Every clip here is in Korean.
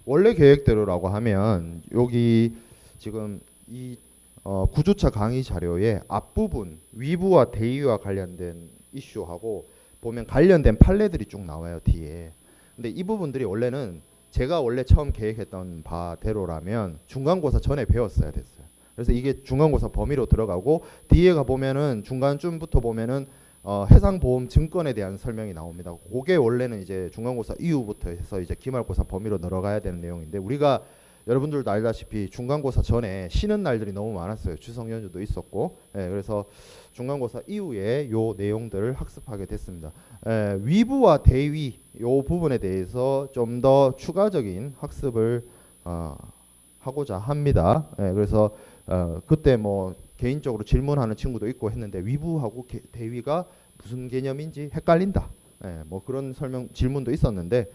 원래 계획대로라고 하면 여기 지금 이 구조차 강의 자료의 앞부분 위부와 대위와 관련된 이슈하고 보면 관련된 판례들이 쭉 나와요 뒤에. 근데 이 부분들이 원래는 제가 원래 처음 계획했던 바대로라면 중간고사 전에 배웠어야 됐어요. 그래서 이게 중간고사 범위로 들어가고 뒤에 가 보면은 중간쯤부터 보면은 해상보험 증권에 대한 설명이 나옵니다. 그게 원래는 이제 중간고사 이후부터 해서 이제 기말고사 범위로 들어가야 되는 내용인데 우리가 여러분들도 알다시피 중간고사 전에 쉬는 날들이 너무 많았어요. 추석 연휴도 있었고, 그래서 중간고사 이후에 요 내용들을 학습하게 됐습니다. 위부와 대위 요 부분에 대해서 좀 더 추가적인 학습을 하고자 합니다. 그래서 그때 뭐 개인적으로 질문하는 친구도 있고 했는데 위부하고 대위가 무슨 개념인지 헷갈린다. 뭐 그런 질문도 있었는데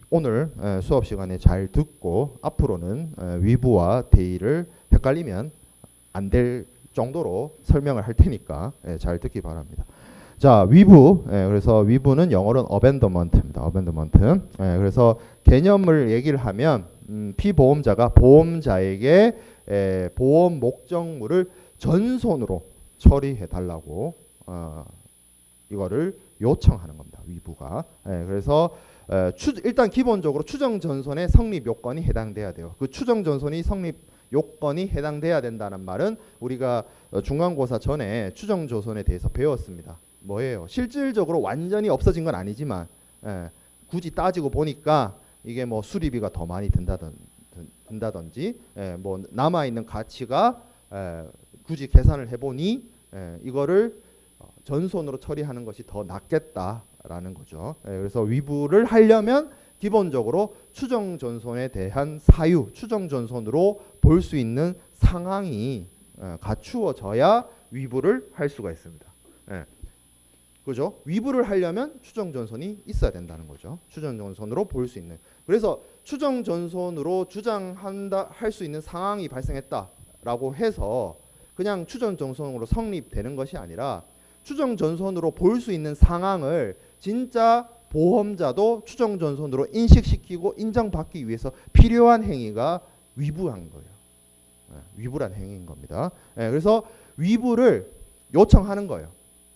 오늘 수업 시간에 잘 듣고 앞으로는 위부와 대위를 헷갈리면 안 될 정도로 설명을 할 테니까 잘 듣기 바랍니다. 자, 위부. 그래서 위부는 영어로는 어벤더먼트입니다. 어벤더먼트. 그래서 개념을 얘기를 하면 피보험자가 보험자에게 보험 목적물을 전손으로 처리해 달라고 이거를 요청하는 겁니다. 위부가. 그래서 일단 기본적으로 추정전손의 성립 요건이 해당돼야 돼요. 그 추정전손이 성립 요건이 해당돼야 된다는 말은 우리가 중간고사 전에 추정조선에 대해서 배웠습니다. 뭐예요? 실질적으로 완전히 없어진 건 아니지만 굳이 따지고 보니까 이게 뭐 수리비가 더 많이 든다든지 뭐 남아있는 가치가 굳이 계산을 해보니 이거를 전손으로 처리하는 것이 더 낫겠다라는 거죠. 그래서 위부를 하려면 기본적으로 추정전손에 대한 사유, 추정전손으로 볼 수 있는 상황이 갖추어져야 위부를 할 수가 있습니다. 그죠? 위부를 하려면 추정전손이 있어야 된다는 거죠. 추정전손으로 볼 수 있는. 그래서 추정전손으로 주장한다 할 수 있는 상황이 발생했다라고 해서 그냥 추정전손으로 성립되는 것이 아니라 추정전손으로 볼 수 있는 상황을 진짜 보험자도 추정전손으로 인식시키고 인정받기 위해서 필요한 행위가 위부한 거예요. 위부란 행위인 겁니다. 그래서 위부를 요청하는 거예요.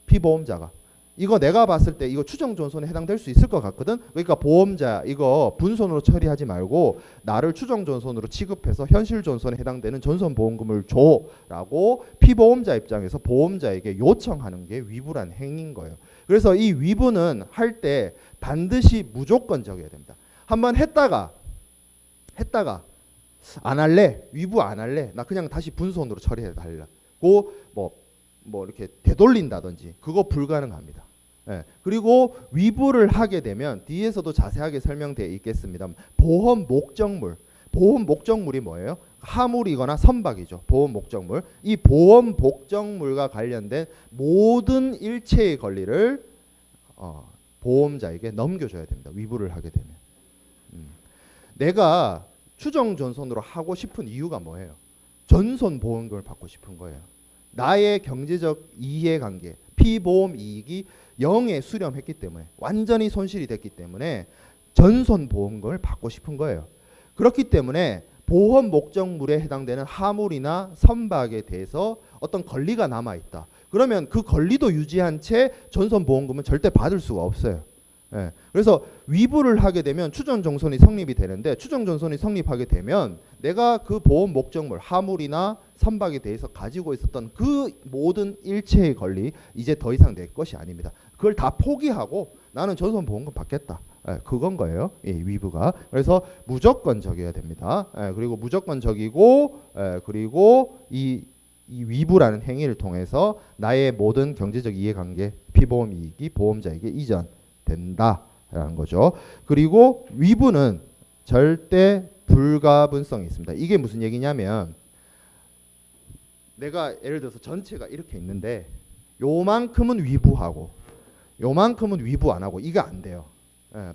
피보험자가. 이거 내가 봤을 때 이거 추정전손에 해당될 수 있을 것 같거든. 그러니까 보험자 이거 분손으로 처리하지 말고 나를 추정전손으로 취급해서 현실전손에 해당되는 전손보험금을 줘라고 피보험자 입장에서 보험자에게 요청하는 게 위부란 행위인 거예요. 그래서 이 위부는 할 때 반드시 무조건적이어야 됩니다. 한번 했다가 안 할래, 위부 안 할래, 나 그냥 다시 분손으로 처리해 달라고 뭐 이렇게 되돌린다든지 그거 불가능합니다. 그리고 위부를 하게 되면 뒤에서도 자세하게 설명되어 있겠습니다. 보험 목적물이 뭐예요? 하물이거나 선박이죠. 보험 목적물. 이 보험 목적물과 관련된 모든 일체의 권리를 보험자에게 넘겨줘야 됩니다. 위부를 하게 되면. 내가 추정전손으로 하고 싶은 이유가 뭐예요? 전손보험금을 받고 싶은 거예요. 나의 경제적 이해관계, 피보험 이익이 0에 수렴했기 때문에 완전히 손실이 됐기 때문에 전손보험금을 받고 싶은 거예요. 그렇기 때문에 보험 목적물에 해당되는 하물이나 선박에 대해서 어떤 권리가 남아있다. 그러면 그 권리도 유지한 채 전손보험금은 절대 받을 수가 없어요. 그래서 위부를 하게 되면 추정전손이 성립이 되는데 추정전손이 성립하게 되면 내가 그 보험 목적물 하물이나 선박에 대해서 가지고 있었던 그 모든 일체의 권리 이제 더 이상 내 것이 아닙니다. 그걸 다 포기하고 나는 전손보험금 받겠다. 그건 거예요. 위부가. 그래서 무조건적이어야 됩니다. 그리고 무조건적이고 그리고 이 위부라는 행위를 통해서 나의 모든 경제적 이해관계, 피보험 이익이 보험자에게 이전된다라는 거죠. 그리고 위부는 절대 불가분성이 있습니다. 이게 무슨 얘기냐면 내가 예를 들어서 전체가 이렇게 있는데 요만큼은 위부하고 요만큼은 위부 안 하고 이게 안 돼요.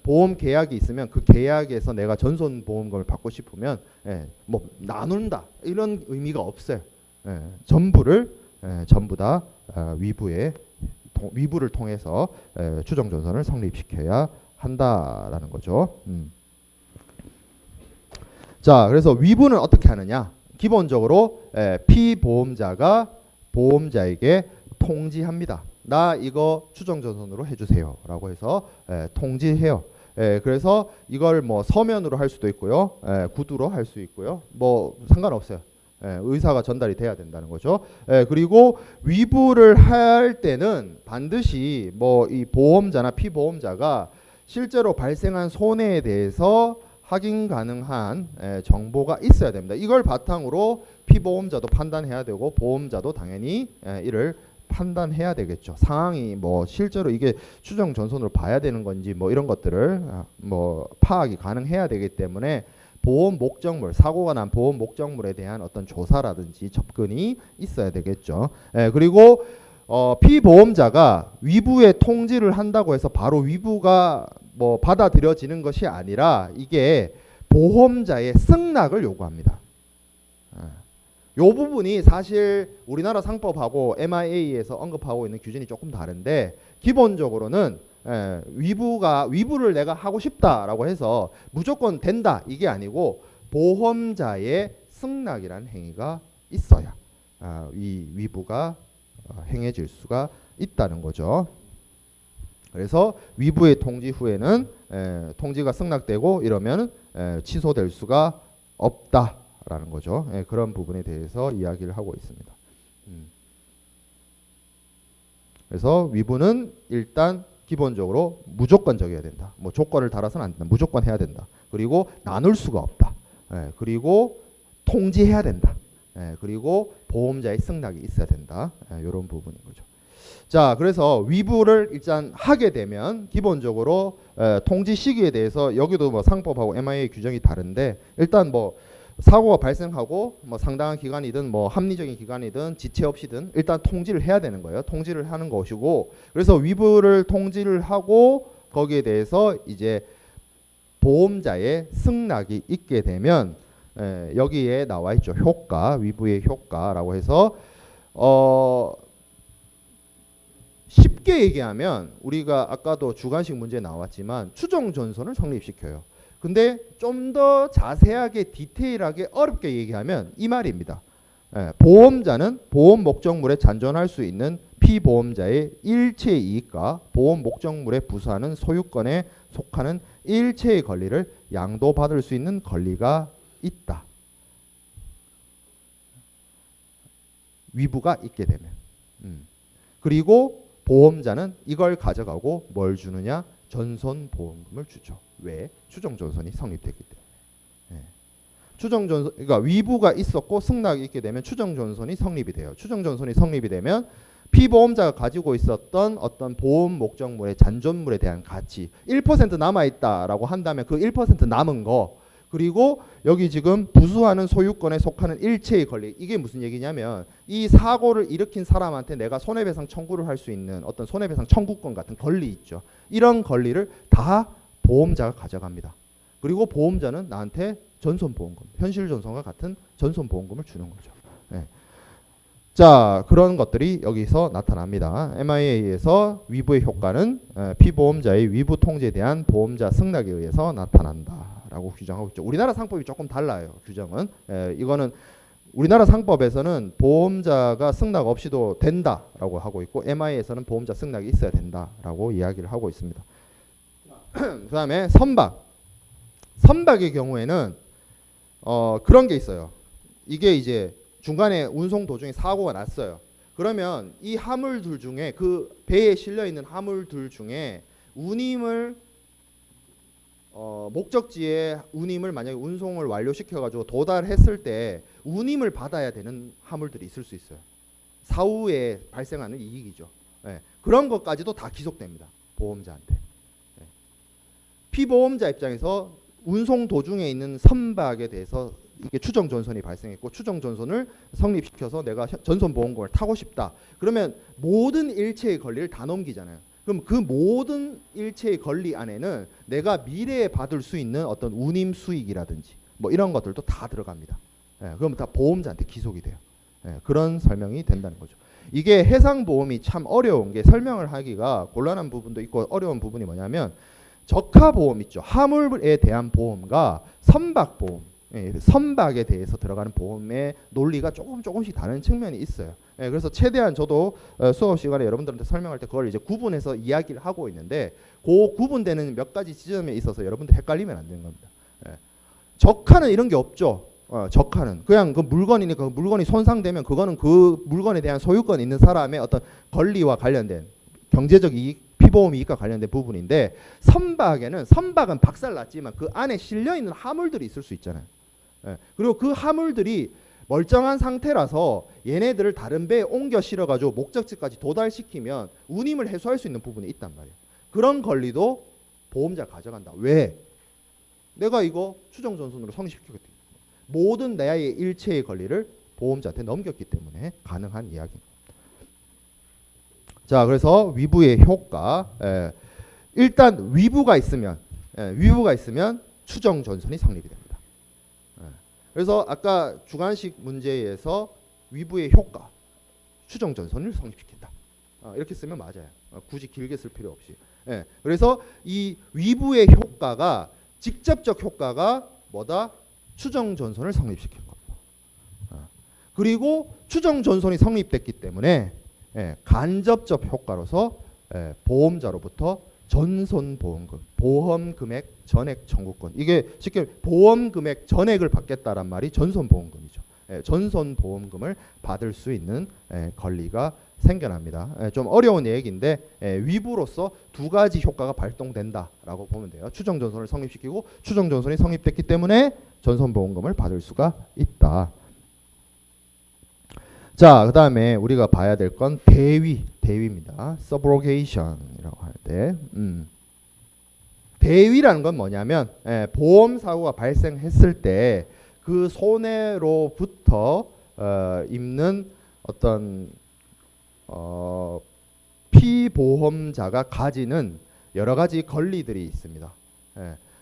보험 계약이 있으면 그 계약에서 내가 전손보험금을 받고 싶으면 뭐 나눈다 이런 의미가 없어요. 전부 다 위부를 통해서 추정전손을 성립시켜야 한다라는 거죠. 자, 그래서 위부는 어떻게 하느냐? 기본적으로 피보험자가 보험자에게 통지합니다. 나 이거 추정전선으로 해주세요 라고 해서 통지해요. 그래서 이걸 뭐 서면으로 할 수도 있고요, 구두로 할 수 있고요, 뭐 상관없어요. 의사가 전달이 돼야 된다는 거죠. 그리고 위부를 할 때는 반드시 뭐 이 보험자나 피보험자가 실제로 발생한 손해에 대해서 확인 가능한 정보가 있어야 됩니다. 이걸 바탕으로 피보험자도 판단해야 되고 보험자도 당연히 이를 판단해야 되겠죠. 상황이 뭐 실제로 이게 추정 전선으로 봐야 되는 건지 뭐 이런 것들을 뭐 파악이 가능해야 되기 때문에 보험 목적물, 사고가 난 보험 목적물에 대한 어떤 조사라든지 접근이 있어야 되겠죠. 그리고 피보험자가 위부에 통지를 한다고 해서 바로 위부가 뭐 받아들여지는 것이 아니라 이게 보험자의 승낙을 요구합니다. 이 부분이 사실 우리나라 상법하고 MIA에서 언급하고 있는 규정이 조금 다른데, 기본적으로는 위부를 내가 하고 싶다라고 해서 무조건 된다 이게 아니고 보험자의 승낙이라는 행위가 있어야 이 위부가 행해질 수가 있다는 거죠. 그래서 위부의 통지 후에는 통지가 승낙되고 이러면 취소될 수가 없다라는 거죠. 그런 부분에 대해서 이야기를 하고 있습니다. 그래서 위부는 일단 기본적으로 무조건적이어야 된다. 뭐 조건을 달아서는 안 된다. 무조건 해야 된다. 그리고 나눌 수가 없다. 그리고 통지해야 된다. 그리고 보험자의 승낙이 있어야 된다. 이런 부분인 거죠. 자, 그래서 위부를 일단 하게 되면 기본적으로 통지 시기에 대해서 여기도 뭐 상법하고 MIA 규정이 다른데, 일단 뭐 사고가 발생하고 뭐 상당한 기간이든 뭐 합리적인 기간이든 지체 없이든 일단 통지를 해야 되는 거예요. 통지를 하는 것이고, 그래서 위부를 통지를 하고 거기에 대해서 이제 보험자의 승낙이 있게 되면 여기에 나와 있죠. 효과, 위부의 효과라고 해서 쉽게 얘기하면 우리가 아까도 주관식 문제 나왔지만 추정 전선을 성립시켜요. 근데 좀 더 자세하게 디테일하게 어렵게 얘기하면 이 말입니다. 보험자는 보험 목적물에 잔존할 수 있는 피보험자의 일체 이익과 보험 목적물에 부수하는 소유권에 속하는 일체의 권리를 양도받을 수 있는 권리가 있다. 위부가 있게 되면. 그리고 보험자는 이걸 가져가고 뭘 주느냐? 전손보험금을 주죠. 왜? 추정전선이 성립되기 때문에. 추정전선, 그러니까 위부가 있었고 승낙이 있게 되면 추정전선이 성립이 돼요. 추정전선이 성립이 되면 피보험자가 가지고 있었던 어떤 보험 목적물의 잔존물에 대한 가치 1% 남아있다라고 한다면 그 1% 남은 거, 그리고 여기 지금 부수하는 소유권에 속하는 일체의 권리, 이게 무슨 얘기냐면 이 사고를 일으킨 사람한테 내가 손해배상 청구를 할 수 있는 어떤 손해배상 청구권 같은 권리 있죠. 이런 권리를 다 보험자가 가져갑니다. 그리고 보험자는 나한테 전손보험금, 현실전손과 같은 전손보험금을 주는 거죠. 자, 그런 것들이 여기서 나타납니다. MIA에서 위부의 효과는 피보험자의 위부 통지에 대한 보험자 승낙에 의해서 나타난다라고 규정하고 있죠. 우리나라 상법이 조금 달라요. 규정은. 이거는 우리나라 상법에서는 보험자가 승낙 없이도 된다라고 하고 있고, MIA에서는 보험자 승낙이 있어야 된다라고 이야기를 하고 있습니다. 그 다음에 선박. 선박의 경우에는 그런 게 있어요. 이게 이제 중간에 운송 도중에 사고가 났어요. 그러면 이 화물들 중에, 그 배에 실려 있는 화물들 중에 운임을 목적지에 운임을 만약에 운송을 완료시켜 가지고 도달했을 때 운임을 받아야 되는 화물들이 있을 수 있어요. 사후에 발생하는 이익이죠. 그런 것까지도 다 기속됩니다. 보험자한테. 피보험자 입장에서 운송 도중에 있는 선박에 대해서 이게 추정 전선이 발생했고 추정 전선을 성립시켜서 내가 전손 보험금을 타고 싶다. 그러면 모든 일체의 권리를 다 넘기잖아요. 그럼 그 모든 일체의 권리 안에는 내가 미래에 받을 수 있는 어떤 운임 수익이라든지 뭐 이런 것들도 다 들어갑니다. 그럼 다 보험자한테 기속이 돼요. 그런 설명이 된다는 거죠. 이게 해상보험이 참 어려운 게, 설명을 하기가 곤란한 부분도 있고 어려운 부분이 뭐냐면 적하보험 있죠. 화물에 대한 보험과 선박보험, 선박에 대해서 들어가는 보험의 논리가 조금씩 다른 측면이 있어요. 그래서 최대한 저도 수업 시간에 여러분들한테 설명할 때 그걸 이제 구분해서 이야기를 하고 있는데 그 구분되는 몇 가지 지점에 있어서 여러분들 헷갈리면 안 되는 겁니다. 적하는 이런 게 없죠. 적하는 그냥 그 물건이니까 그 물건이 손상되면 그거는 그 물건에 대한 소유권 있는 사람의 어떤 권리와 관련된 경제적 이익, 피보험 이익과 관련된 부분인데 선박은 박살났지만 그 안에 실려 있는 화물들이 있을 수 있잖아요. 그리고 그 화물들이 멀쩡한 상태라서 얘네들을 다른 배에 옮겨 실어가지고 목적지까지 도달시키면 운임을 해소할 수 있는 부분이 있단 말이에요. 그런 권리도 보험자가 가져간다. 왜? 내가 이거 추정전손으로 성립시켰기 때문에 모든 나의 일체의 권리를 보험자한테 넘겼기 때문에 가능한 이야기입니다. 자, 그래서 위부의 효과. 일단 위부가 있으면 추정전손이 성립이 됩니다. 그래서 아까 주관식 문제에서 위부의 효과, 추정전손을 성립시킨다. 이렇게 쓰면 맞아요. 굳이 길게 쓸 필요 없이. 그래서 이 위부의 효과가 직접적 효과가 뭐다? 추정전손을 성립시킨 겁니다. 그리고 추정전손이 성립됐기 때문에 간접적 효과로서 보험자로부터 전손보험금, 보험금액 전액 청구권. 이게 쉽게 보험금액 전액을 받겠다란 말이 전손보험금이죠. 전손보험금을 받을 수 있는 권리가 생겨납니다. 좀 어려운 얘기인데 위부로서 두 가지 효과가 발동된다라고 보면 돼요. 추정전손을 성립시키고 추정전손이 성립됐기 때문에 전손보험금을 받을 수가 있다. 자, 그 다음에 우리가 봐야 될 건 대위입니다. subrogation이라고 할 때, 대위라는 건 뭐냐면 보험 사고가 발생했을 때 그 손해로부터 입는 어떤 피보험자가 가지는 여러 가지 권리들이 있습니다.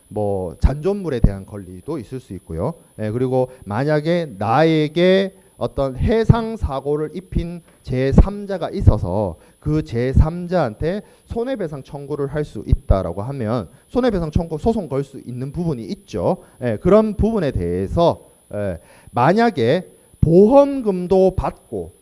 뭐 잔존물에 대한 권리도 있을 수 있고요. 그리고 만약에 나에게 어떤 해상 사고를 입힌 제3자가 있어서 그 제3자한테 손해배상 청구를 할 수 있다라고 하면 손해배상 청구 소송 걸 수 있는 부분이 있죠. 그런 부분에 대해서 만약에 보험금도 받고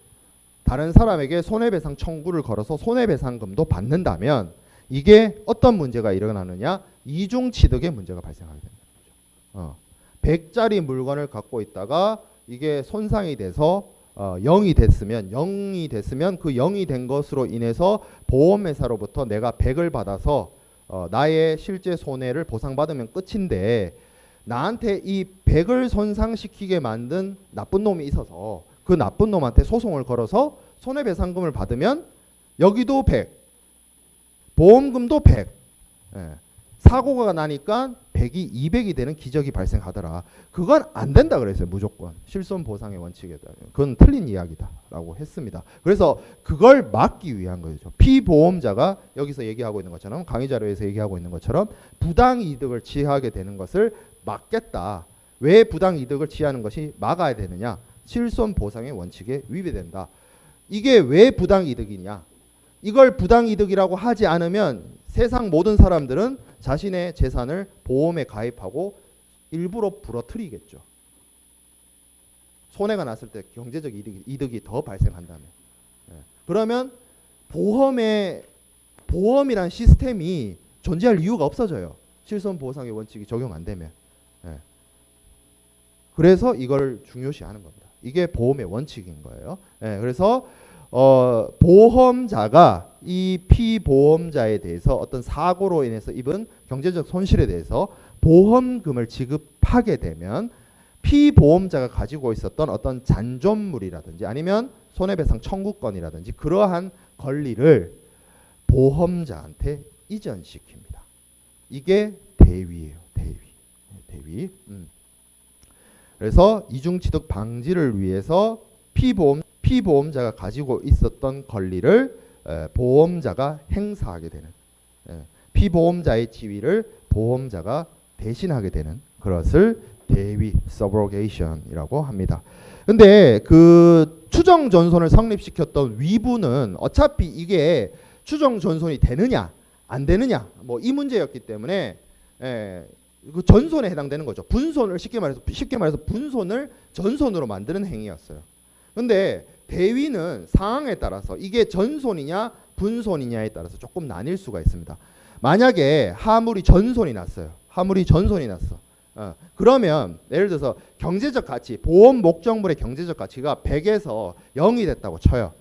다른 사람에게 손해배상 청구를 걸어서 손해배상금도 받는다면 이게 어떤 문제가 일어나느냐? 이중취득의 문제가 발생하게 됩니다. 100짜리 물건을 갖고 있다가 이게 손상이 돼서 0이 됐으면 그 0이 된 것으로 인해서 보험회사로부터 내가 100을 받아서 나의 실제 손해를 보상받으면 끝인데 나한테 이 100을 손상시키게 만든 나쁜 놈이 있어서 그 나쁜 놈한테 소송을 걸어서 손해배상금을 받으면 여기도 100, 보험금도 100, 사고가 나니까 100이 200이 되는 기적이 발생하더라. 그건 안 된다 그랬어요. 무조건. 실손보상의 원칙에 따라. 그건 틀린 이야기다라고 했습니다. 그래서 그걸 막기 위한 거죠. 피보험자가 여기서 얘기하고 있는 것처럼 강의 자료에서 얘기하고 있는 것처럼 부당이득을 취하게 되는 것을 막겠다. 왜 부당이득을 취하는 것이 막아야 되느냐. 실손보상의 원칙에 위배된다. 이게 왜 부당이득이냐. 이걸 부당이득이라고 하지 않으면 세상 모든 사람들은 자신의 재산을 보험에 가입하고 일부러 부러뜨리겠죠. 손해가 났을 때 경제적 이득이 더 발생한다면. 그러면 보험이란 시스템이 존재할 이유가 없어져요. 실손보상의 원칙이 적용 안 되면. 그래서 이걸 중요시하는 겁니다. 이게 보험의 원칙인 거예요. 그래서 보험자가 이 피보험자에 대해서 어떤 사고로 인해서 입은 경제적 손실에 대해서 보험금을 지급하게 되면 피보험자가 가지고 있었던 어떤 잔존물이라든지 아니면 손해배상 청구권이라든지 그러한 권리를 보험자한테 이전시킵니다. 이게 대위예요. 대위. 그래서 이중취득 방지를 위해서 피보험자가 가지고 있었던 권리를 보험자가 행사하게 되는, 피보험자의 지위를 보험자가 대신하게 되는 그것을 대위 subrogation이라고 합니다. 근데 그 추정전손을 성립시켰던 위부는 어차피 이게 추정전손이 되느냐 안 되느냐 뭐 이 문제였기 때문에 그 전손에 해당되는 거죠. 분손을 쉽게 말해서 분손을 전손으로 만드는 행위였어요. 근데 대위는 상황에 따라서 이게 전손이냐 분손이냐에 따라서 조금 나뉠 수가 있습니다. 만약에 하물이 전손이 났어요. 하물이 전손이 났어. 그러면 예를 들어서 경제적 가치, 보험 목적물의 경제적 가치가 100에서 0이 됐다고 쳐요.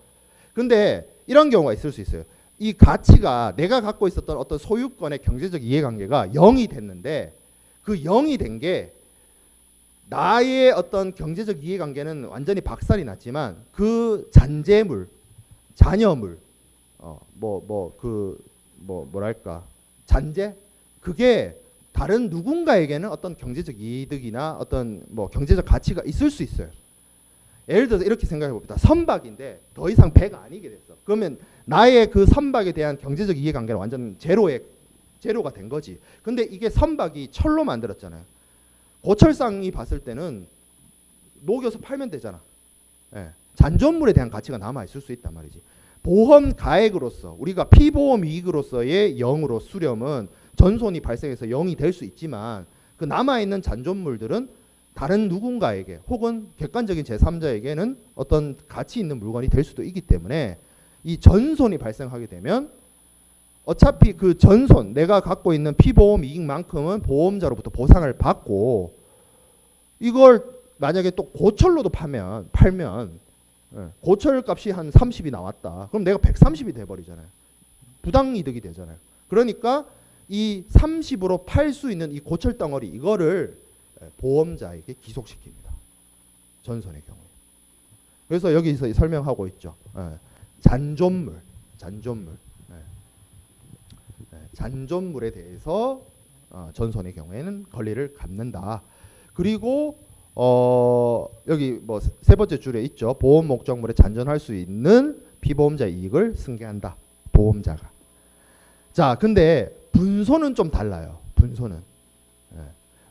근데 이런 경우가 있을 수 있어요. 이 가치가 내가 갖고 있었던 어떤 소유권의 경제적 이해관계가 0이 됐는데 그 0이 된 게 나의 어떤 경제적 이해관계는 완전히 박살이 났지만 그 잔재물, 잔여물, 뭐랄까 잔재 그게 다른 누군가에게는 어떤 경제적 이득이나 어떤 뭐 경제적 가치가 있을 수 있어요. 예를 들어서 이렇게 생각해 봅니다. 선박인데 더 이상 배가 아니게 됐어. 그러면 나의 그 선박에 대한 경제적 이해관계는 완전 제로가 된 거지. 근데 이게 선박이 철로 만들었잖아요. 고철상이 봤을 때는 녹여서 팔면 되잖아. 예. 잔존물에 대한 가치가 남아 있을 수 있단 말이지. 보험 가액으로서 우리가 피보험 이익으로서의 0으로 수렴은 전손이 발생해서 0이 될 수 있지만 그 남아있는 잔존물들은 다른 누군가에게 혹은 객관적인 제3자에게는 어떤 가치 있는 물건이 될 수도 있기 때문에 이 전손이 발생하게 되면 어차피 그 전손 내가 갖고 있는 피보험 이익만큼은 보험자로부터 보상을 받고 이걸 만약에 또 고철로도 팔면 고철 값이 한 30이 나왔다. 그럼 내가 130이 돼버리잖아요. 부당이득이 되잖아요. 그러니까 이 30으로 팔 수 있는 이 고철 덩어리 이거를 보험자에게 기속시킵니다. 전손의 경우에. 그래서 여기서 설명하고 있죠. 잔존물. 잔존물에 대해서 전손의 경우에는 권리를 갖는다. 그리고 여기 뭐 세 번째 줄에 있죠. 보험 목적물에 잔존할 수 있는 피보험자 이익을 승계한다. 보험자가. 자, 근데 분손은 좀 달라요. 분손은.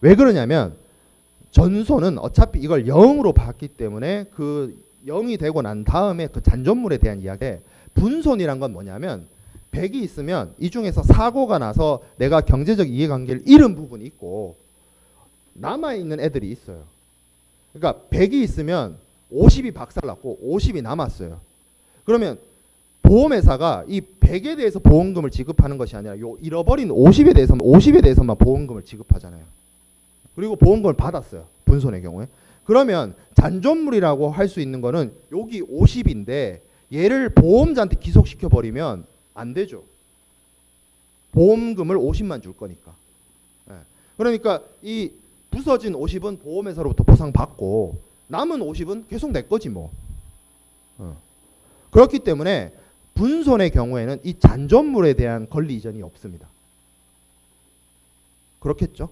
왜 그러냐면 전손은 어차피 이걸 0으로 봤기 때문에 그 0이 되고 난 다음에 그 잔존물에 대한 이야기에 분손이란 건 뭐냐면 100이 있으면 이 중에서 사고가 나서 내가 경제적 이해관계를 잃은 부분이 있고 남아있는 애들이 있어요. 그러니까 100이 있으면 50이 박살났고 50이 남았어요. 그러면 보험회사가 이 100에 대해서 보험금을 지급하는 것이 아니라 요 잃어버린 50에 대해서만 보험금을 지급하잖아요. 그리고 보험금을 받았어요. 분손의 경우에. 그러면 잔존물이라고 할 수 있는 거는 여기 50인데 얘를 보험자한테 기속시켜버리면 안 되죠. 보험금을 50만 줄 거니까. 그러니까 이 부서진 50은 보험회사로부터 보상받고 남은 50은 계속 내 거지 뭐. 그렇기 때문에 분손의 경우에는 이 잔존물에 대한 권리 이전이 없습니다. 그렇겠죠?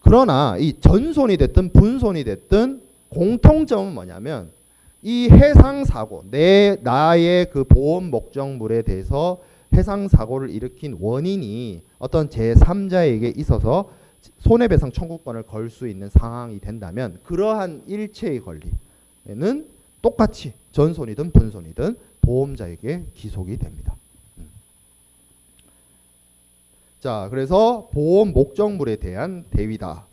그러나 이 전손이 됐든 분손이 됐든 공통점은 뭐냐면 이 해상사고, 나의 그 보험 목적물에 대해서 해상사고를 일으킨 원인이 어떤 제3자에게 있어서 손해배상 청구권을 걸 수 있는 상황이 된다면 그러한 일체의 권리는 똑같이 전손이든 분손이든 보험자에게 기속이 됩니다. 자, 그래서 보험 목적물에 대한 대위다.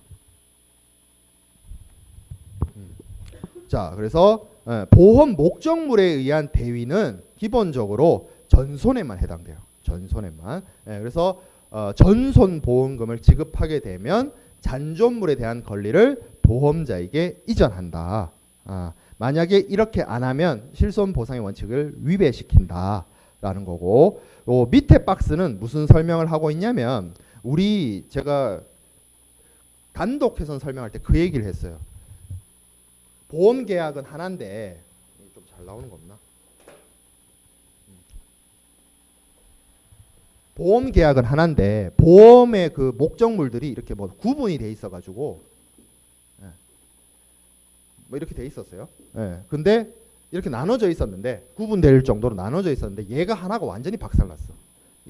자, 그래서 보험 목적물에 의한 대위는 기본적으로 전손에만 해당돼요. 전손에만. 그래서 전손 보험금을 지급하게 되면 잔존물에 대한 권리를 보험자에게 이전한다. 만약에 이렇게 안 하면 실손 보상의 원칙을 위배시킨다라는 거고, 요 밑에 박스는 무슨 설명을 하고 있냐면 제가 단독해선 설명할 때 그 얘기를 했어요. 보험 계약은 하나인데 좀 잘 나오는 거 없나? 보험 계약은 하나인데 보험의 그 목적물들이 이렇게 뭐 구분이 돼 있어가지고 뭐 이렇게 돼 있었어요. 근데 이렇게 나눠져 있었는데 구분될 정도로 나눠져 있었는데 얘가 하나가 완전히 박살났어.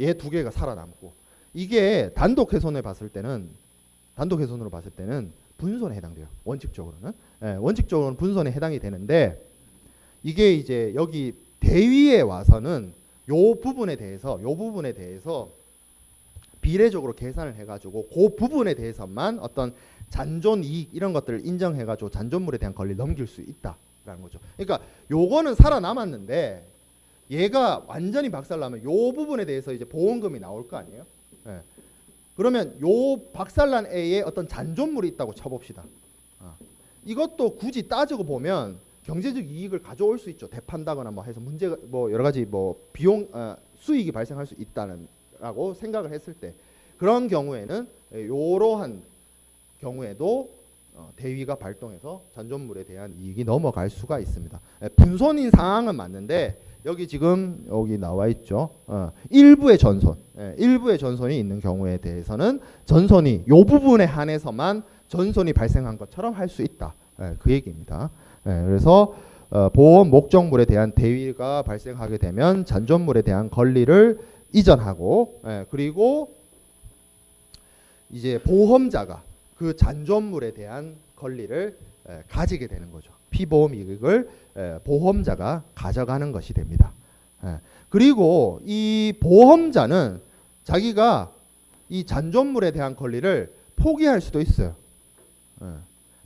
얘 두 개가 살아남고 이게 단독 훼손으로 봤을 때는 분손에 해당돼요. 원칙적으로는. 원칙적으로는 분손에 해당이 되는데 이게 이제 여기 대위에 와서는 요 부분에 대해서 비례적으로 계산을 해가지고 그 부분에 대해서만 어떤 잔존 이익 이런 것들을 인정해가지고 잔존물에 대한 권리를 넘길 수 있다라는 거죠. 그러니까 요거는 살아남았는데 얘가 완전히 박살나면 요 부분에 대해서 이제 보험금이 나올 거 아니에요. 예. 그러면 요 박살난 A에 어떤 잔존물이 있다고 쳐봅시다. 이것도 굳이 따지고 보면 경제적 이익을 가져올 수 있죠. 대판다거나 뭐 해서 문제가 뭐 여러 가지 뭐 비용 수익이 발생할 수 있다는라고 생각을 했을 때 그런 경우에는 이러한 경우에도 대위가 발동해서 잔존물에 대한 이익이 넘어갈 수가 있습니다. 분손인 상황은 맞는데 여기 지금 여기 나와 있죠. 일부의 전손, 일부의 전손이 있는 경우에 대해서는 전손이 요 부분에 한해서만 전손이 발생한 것처럼 할 수 있다. 그 얘기입니다. 그래서 보험 목적물에 대한 대위가 발생하게 되면 잔존물에 대한 권리를 이전하고 그리고 이제 보험자가 그 잔존물에 대한 권리를 가지게 되는 거죠. 피보험 이익을 보험자가 가져가는 것이 됩니다. 그리고 이 보험자는 자기가 이 잔존물에 대한 권리를 포기할 수도 있어요.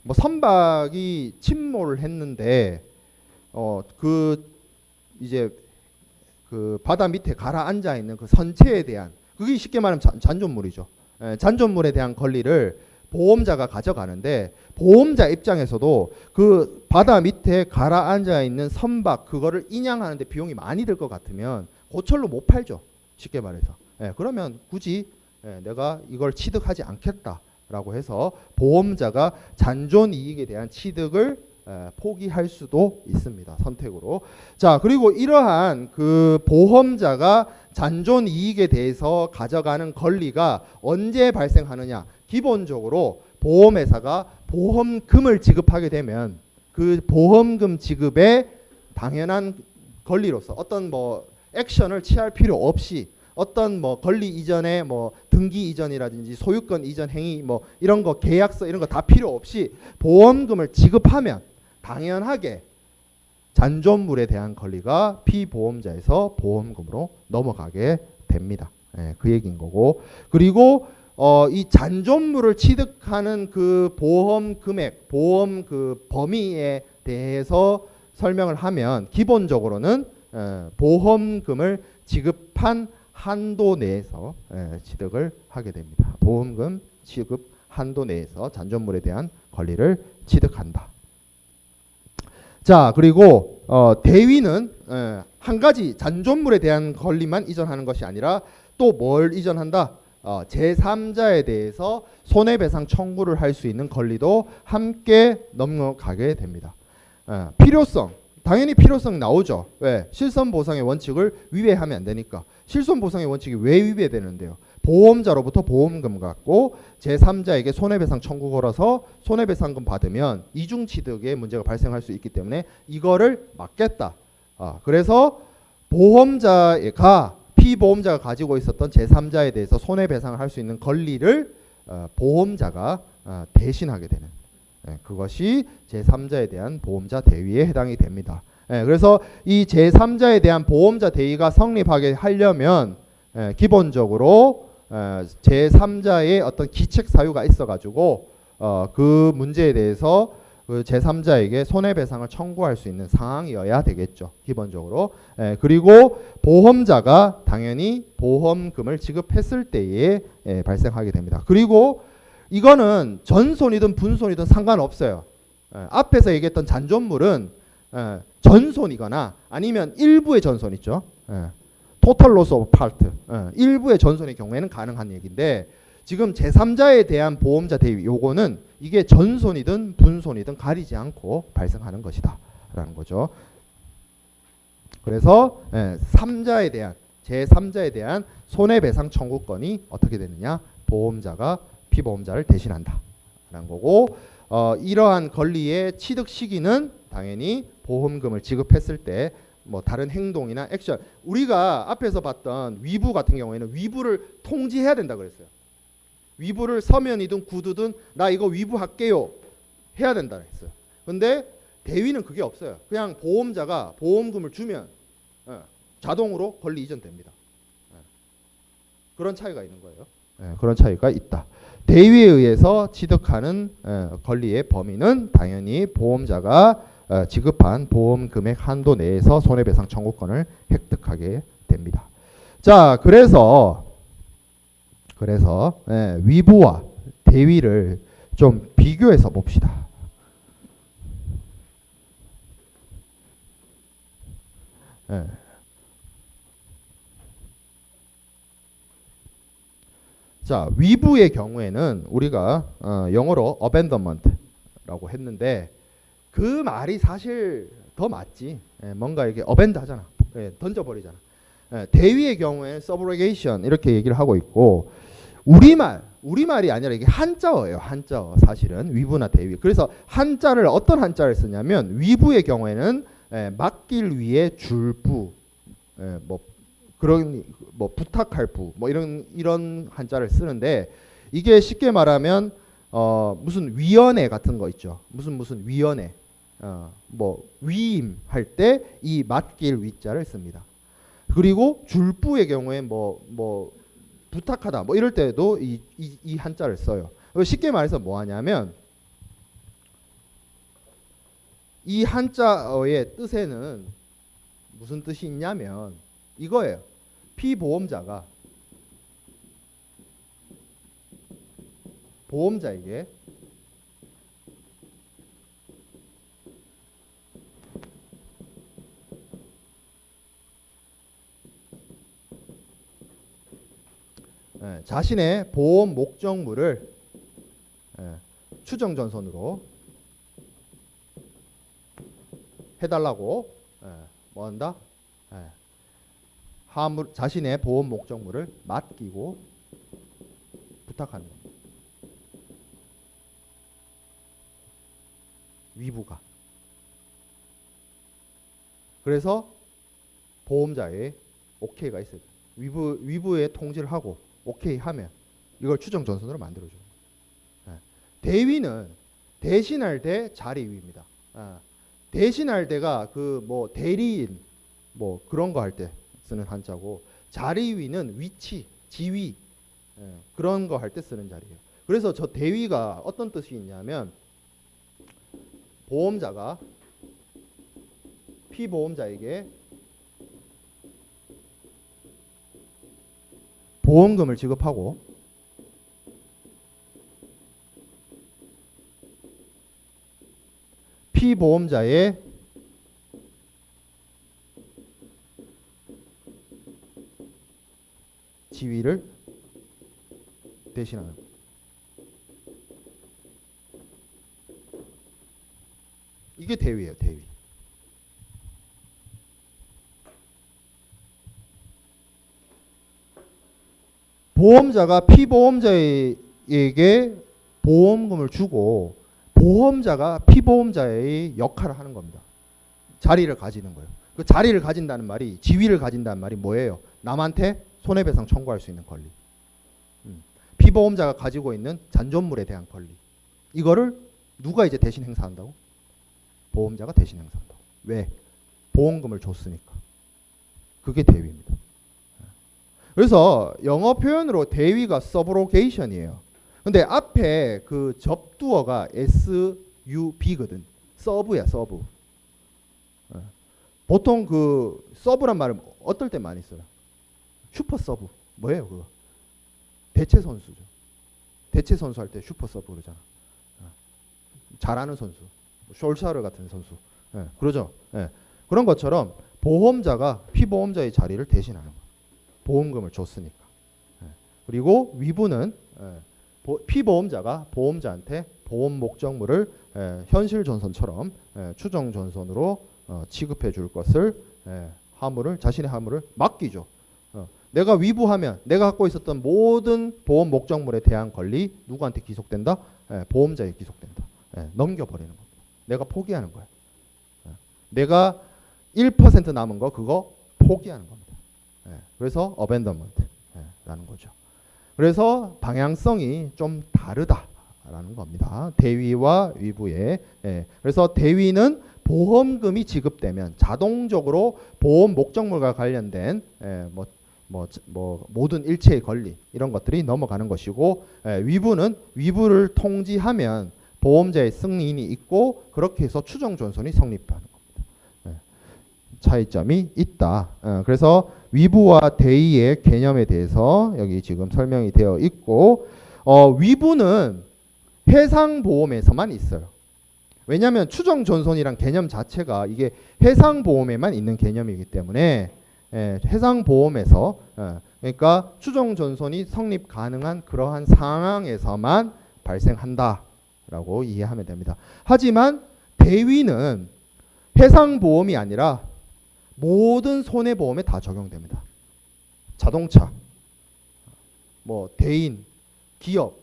뭐 선박이 침몰을 했는데 그 이제 그 바다 밑에 가라앉아 있는 그 선체에 대한 그게 쉽게 말하면 잔존물이죠. 잔존물에 대한 권리를 보험자가 가져가는데 보험자 입장에서도 그 바다 밑에 가라앉아 있는 선박 그거를 인양하는데 비용이 많이 들 것 같으면 고철로 못 팔죠. 쉽게 말해서. 그러면 굳이 내가 이걸 취득하지 않겠다라고 해서 보험자가 잔존 이익에 대한 취득을 포기할 수도 있습니다. 선택으로. 자, 그리고 이러한 그 보험자가 잔존 이익에 대해서 가져가는 권리가 언제 발생하느냐? 기본적으로 보험회사가 보험금을 지급하게 되면 그 보험금 지급의 당연한 권리로서 어떤 뭐 액션을 취할 필요 없이 어떤 뭐 권리 이전에 뭐 등기 이전이라든지 소유권 이전 행위 뭐 이런 거 계약서 이런 거 다 필요 없이 보험금을 지급하면 당연하게 잔존물에 대한 권리가 피보험자에서 보험금으로 넘어가게 됩니다. 그 얘기인 거고 그리고 이 잔존물을 취득하는 그 보험 금액, 보험 그 범위에 대해서 설명을 하면 기본적으로는 보험금을 지급한 한도 내에서 취득을 하게 됩니다. 보험금 취급 한도 내에서 잔존물에 대한 권리를 취득한다. 자, 그리고 대위는 한 가지 잔존물에 대한 권리만 이전하는 것이 아니라 또 뭘 이전한다? 제3자에 대해서 손해배상 청구를 할 수 있는 권리도 함께 넘어가게 됩니다. 필요성, 당연히 필요성 나오죠. 왜? 실손보상의 원칙을 위배하면 안 되니까. 실손보상의 원칙이 왜 위배되는데요? 보험자로부터 보험금 갖고 제3자에게 손해배상 청구 걸어서 손해배상금 받으면 이중취득의 문제가 발생할 수 있기 때문에 이거를 막겠다. 그래서 보험자가 피보험자가 가지고 있었던 제3자에 대해서 손해배상을 할 수 있는 권리를 보험자가 대신하게 되는 그것이 제3자에 대한 보험자 대위에 해당이 됩니다. 그래서 이 제3자에 대한 보험자 대위가 성립하게 하려면 기본적으로 제3자의 어떤 기책 사유가 있어가지고 그 문제에 대해서 그 제3자에게 손해배상을 청구할 수 있는 상황이어야 되겠죠. 기본적으로. 그리고 보험자가 당연히 보험금을 지급했을 때에 발생하게 됩니다. 그리고 이거는 전손이든 분손이든 상관없어요. 앞에서 얘기했던 잔존물은 전손이거나 아니면 일부의 전손 있죠. 토탈 로스 오브 파트. 일부의 전손의 경우에는 가능한 얘기인데 지금 제3자에 대한 보험자 대위 요거는 이게 전손이든 분손이든 가리지 않고 발생하는 것이다 라는 거죠. 그래서 제3자에 대한 손해배상 청구권이 어떻게 되느냐? 보험자가 피보험자를 대신한다 라는 거고 이러한 권리의 취득 시기는 당연히 보험금을 지급했을 때 뭐 다른 행동이나 액션 우리가 앞에서 봤던 위부 같은 경우에는 위부를 통지해야 된다 그랬어요. 위부를 서면이든 구두든 나 이거 위부할게요 해야 된다 했어요. 근데 대위는 그게 없어요. 그냥 보험자가 보험금을 주면 자동으로 권리 이전됩니다. 그런 차이가 있는 거예요. 그런 차이가 있다. 대위에 의해서 취득하는 권리의 범위는 당연히 보험자가 지급한 보험 금액 한도 내에서 손해배상 청구권을 획득하게 됩니다. 자, 그래서 위부와 대위를 좀 비교해서 봅시다. 자, 위부의 경우에는 우리가 영어로 abandonment라고 했는데 그 말이 사실 더 맞지. 뭔가 이렇게 abandon 하잖아. 던져버리잖아. 대위의 경우에 subrogation 이렇게 얘기를 하고 있고 우리말이 아니라 이게 한자어예요. 한자어 사실은 위부나 대위. 그래서 한자를 어떤 한자를 쓰냐면 위부의 경우에는 맡길 위에 줄부, 뭐 그런 뭐 부탁할 부, 뭐 이런 한자를 쓰는데 이게 쉽게 말하면 무슨 위원회 같은 거 있죠. 무슨 위원회, 뭐 위임할 때 이 맡길 위자를 씁니다. 그리고 줄부의 경우에 뭐 부탁하다 뭐 이럴 때도 이 한자를 써요. 쉽게 말해서 뭐 하냐면 이 한자어의 뜻에는 무슨 뜻이 있냐면 이거예요. 피보험자가 보험자에게 자신의 보험 목적물을 추정전선으로 해달라고 뭐 한다? 자신의 보험 목적물을 맡기고 부탁하는 겁니다. 위부가. 그래서 보험자의 오케이가 있어요. 위부의 통지를 하고 오케이 하면 이걸 추정 전선으로 만들어줘요. 대위는 대신할 때 자리위입니다. 대신할 때가 그 뭐 대리인 뭐 그런 거 할 때 쓰는 한자고 자리위는 위치, 지위 그런 거 할 때 쓰는 자리예요. 그래서 저 대위가 어떤 뜻이 있냐면 보험자가 피보험자에게 보험금을 지급하고 피보험자의 지위를 대신하는 이게 대위예요. 대위. 보험자가 피보험자에게 보험금을 주고 보험자가 피보험자의 역할을 하는 겁니다. 자리를 가지는 거예요. 그 자리를 가진다는 말이 지위를 가진다는 말이 뭐예요? 남한테 손해배상 청구할 수 있는 권리. 피보험자가 가지고 있는 잔존물에 대한 권리. 이거를 누가 이제 대신 행사한다고? 보험자가 대신 행사한다고. 왜? 보험금을 줬으니까. 그게 대위입니다. 그래서 영어 표현으로 대위가 subrogation이에요. 근데 앞에 그 접두어가 SUB거든. 서브야, 서브. 보통 그 서브란 말은 어떨 때 많이 써요? 슈퍼 서브. 뭐예요, 그거? 대체 선수죠. 대체 선수 할 때 슈퍼 서브 그러잖아. 잘하는 선수. 숄샤르 같은 선수. 그러죠. 그런 것처럼 보험자가 피보험자의 자리를 대신하는 거예요. 보험금을 줬으니까. 그리고 위부는 피보험자가 보험자한테 보험 목적물을 현실 전선처럼 추정 전선으로 취급해 줄 것을 자신의 화물을 맡기죠. 내가 위부하면 내가 갖고 있었던 모든 보험 목적물에 대한 권리 누구한테 기속된다? 보험자에 기속된다. 넘겨버리는 겁니다. 내가 포기하는 거야. 내가 1% 남은 거 그거 포기하는 겁니다. 그래서 abandonment라는 거죠. 그래서 방향성이 좀 다르다라는 겁니다. 대위와 위부의. 그래서 대위는 보험금이 지급되면 자동적으로 보험 목적물과 관련된 뭐 뭐 모든 일체의 권리 이런 것들이 넘어가는 것이고, 위부는 위부를 통지하면 보험자의 승인이 있고 그렇게 해서 추정 존손이 성립하는 겁니다. 차이점이 있다. 그래서 위부와 대의의 개념에 대해서 여기 지금 설명이 되어 있고, 위부는 해상보험에서만 있어요. 왜냐하면 추정 존손이란 개념 자체가 이게 해상보험에만 있는 개념이기 때문에 해상보험에서 그러니까 추정 존손이 성립 가능한 그러한 상황에서만 발생한다라고 이해하면 됩니다. 하지만 대위는 해상보험이 아니라 모든 손해보험에 다 적용됩니다. 자동차, 뭐 대인, 기업,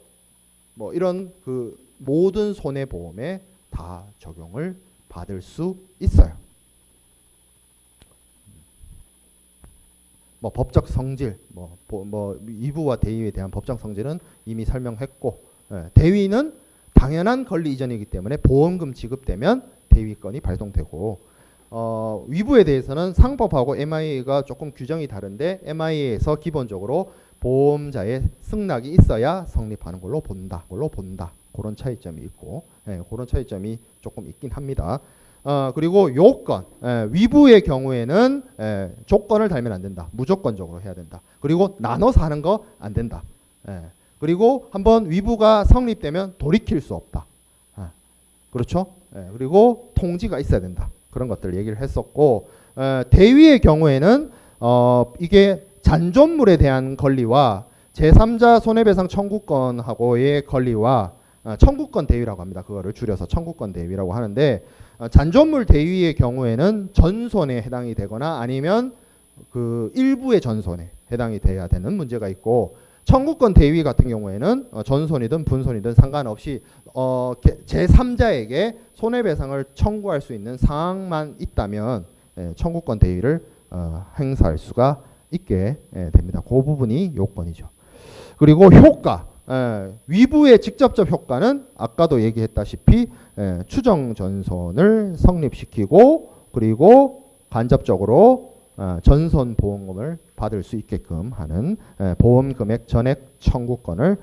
뭐 이런 그 모든 손해보험에 다 적용을 받을 수 있어요. 뭐 법적 성질, 뭐 위부와 대위에 대한 법적 성질은 이미 설명했고, 대위는 당연한 권리 이전이기 때문에 보험금 지급되면 대위권이 발동되고, 위부에 대해서는 상법하고 MIA가 조금 규정이 다른데 MIA에서 기본적으로 보험자의 승낙이 있어야 성립하는 걸로 본다. 그런 차이점이 있고, 그런 차이점이 조금 있긴 합니다. 그리고 요건, 위부의 경우에는 조건을 달면 안 된다. 무조건적으로 해야 된다. 그리고 나눠서 하는 거 안 된다. 그리고 한번 위부가 성립되면 돌이킬 수 없다. 그렇죠? 그리고 통지가 있어야 된다. 그런 것들 얘기를 했었고, 대위의 경우에는 이게 잔존물에 대한 권리와 제3자 손해배상 청구권하고의 권리와 청구권 대위라고 합니다. 그거를 줄여서 청구권 대위라고 하는데, 잔존물 대위의 경우에는 전손에 해당이 되거나 아니면 그 일부의 전손에 해당이 돼야 되는 문제가 있고, 청구권 대위 같은 경우에는 전손이든 분손이든 상관없이 제3자에게 손해배상을 청구할 수 있는 상황만 있다면 청구권 대위를 행사할 수가 있게 됩니다. 그 부분이 요건이죠. 그리고 효과, 위부의 직접적 효과는 아까도 얘기했다시피 추정 전손을 성립시키고, 그리고 간접적으로 전손 보험금을 받을 수 있게끔 하는 보험금액 전액 청구권을